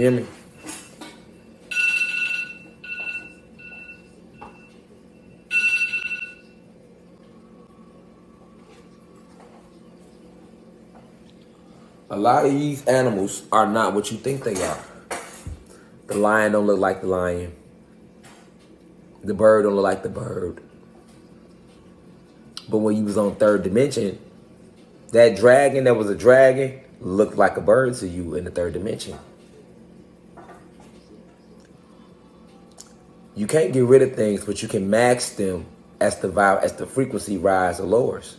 Hear me? A lot of these animals are not what you think they are. The lion don't look like the lion. The bird don't look like the bird. But when you was on third dimension, that dragon that was a dragon looked like a bird to you in the third dimension. You can't get rid of things, but you can max them as the frequency rise or lowers.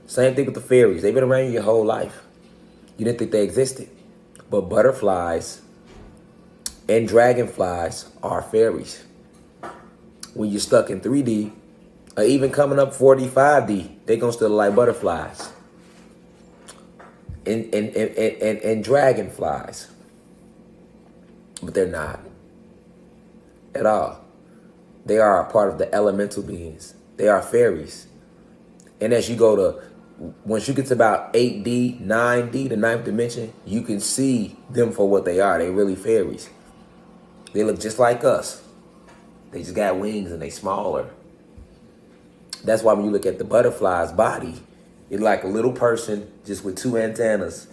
Same thing with the fairies. They've been around you your whole life. You didn't think they existed. But butterflies and dragonflies are fairies. When you're stuck in 3D, or even coming up 45D, they're going to still look like butterflies. And dragonflies. But they're not. At all. They are a part of the elemental beings. They are fairies. And as you go to, once you get to about 8D, 9D, the ninth dimension, you can see them for what they are. They really fairies. They look just like us. They just got wings and they smaller. That's why when you look at the butterfly's body, it's like a little person just with two antennas.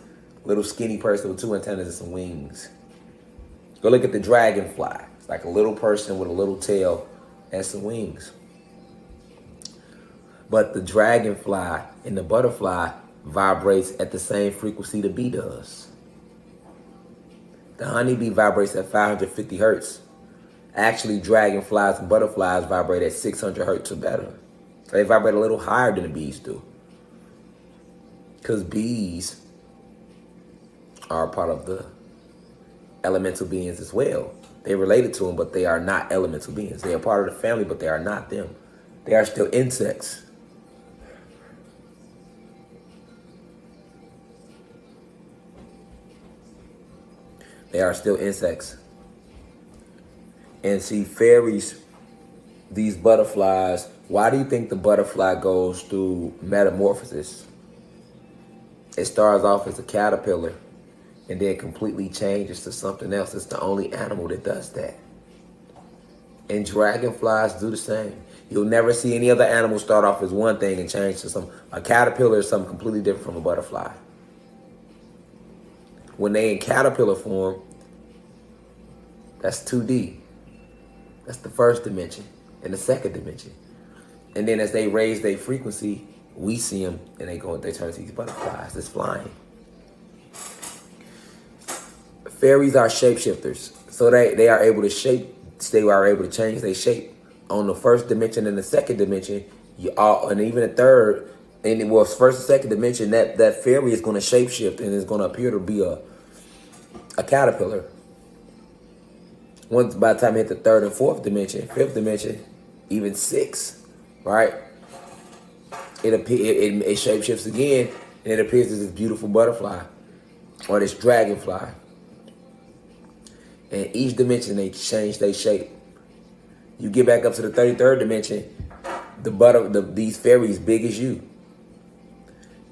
Little skinny person with two antennas and some wings. Go look at the dragonfly. It's like a little person with a little tail and some wings. But the dragonfly and the butterfly vibrates at the same frequency the bee does. The honeybee vibrates at 550 hertz. Actually, dragonflies and butterflies vibrate at 600 hertz or better. So they vibrate a little higher than the bees do. Because bees are a part of the elemental beings as well. They're related to them, but they are not elemental beings. They are part of the family, but they are not them. They are still insects. They are still insects. And see, fairies, these butterflies, why do you think the butterfly goes through metamorphosis? It starts off as a caterpillar and then completely changes to something else. It's the only animal that does that. And dragonflies do the same. You'll never see any other animal start off as one thing and change to a caterpillar is something completely different from a butterfly. When they in caterpillar form, that's 2D. That's the first dimension and the second dimension. And then as they raise their frequency, we see them and they turn to these butterflies that's flying. Fairies are shapeshifters. So they are able to change their shape. On the first dimension and the second dimension, and even the third, and it was first and second dimension, that fairy is going to shapeshift and is going to appear to be a caterpillar. Once by the time you hit the third and fourth dimension, fifth dimension, even six, right? It shapeshifts again, and it appears as this beautiful butterfly or this dragonfly. And each dimension they change their shape. You get back up to the 33rd dimension, these fairies big as you.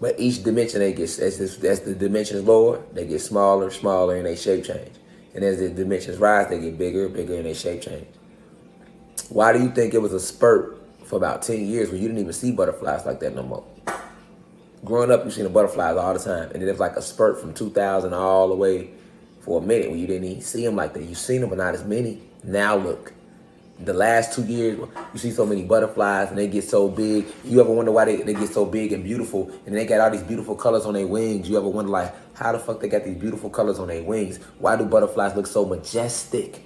But each dimension they get, as the dimensions lower, they get smaller, smaller, and they shape change. And as the dimensions rise, they get bigger, bigger, and they shape change. Why do you think it was a spurt for about 10 years when you didn't even see butterflies like that no more? Growing up, you seen the butterflies all the time. And then it was like a spurt from 2000 all the way for a minute when you didn't even see them like that. You seen them, but not as many. Now look. The last 2 years, you see so many butterflies and they get so big. You ever wonder why they get so big and beautiful and they got all these beautiful colors on their wings? You ever wonder like, how the fuck they got these beautiful colors on their wings? Why do butterflies look so majestic?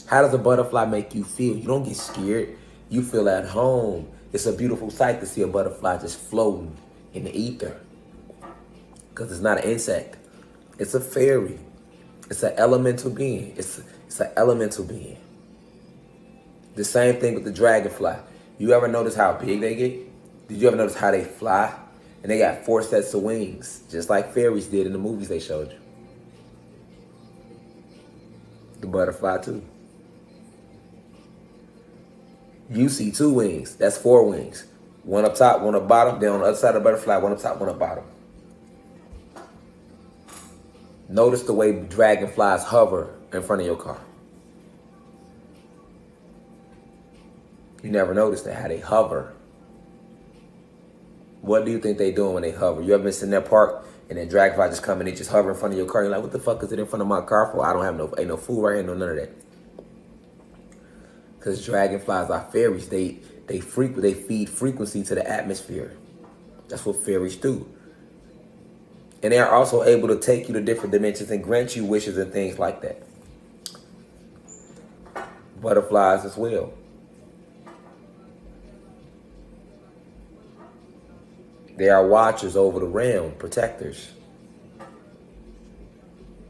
How does a butterfly make you feel? You don't get scared. You feel at home. It's a beautiful sight to see a butterfly just floating in the ether. Because it's not an insect. It's a fairy. It's an elemental being. It's an elemental being. The same thing with the dragonfly. You ever notice how big they get? Did you ever notice how they fly? And they got 4 sets of wings, just like fairies did in the movies they showed you. The butterfly too. You see 2 wings. That's 4 wings. One up top, one up bottom. Then on the other side of the butterfly, one up top, one up bottom. Notice the way dragonflies hover in front of your car. You never noticed that, how they hover. What do you think they doing when they hover? You ever been sitting there parked and then dragonfly just come and they just hover in front of your car? You're like, what the fuck is it in front of my car for? I don't have ain't no food right here, no none of that. Because dragonflies are fairies. They feed frequency to the atmosphere. That's what fairies do. And they are also able to take you to different dimensions and grant you wishes and things like that. Butterflies as well. They are watchers over the realm, protectors.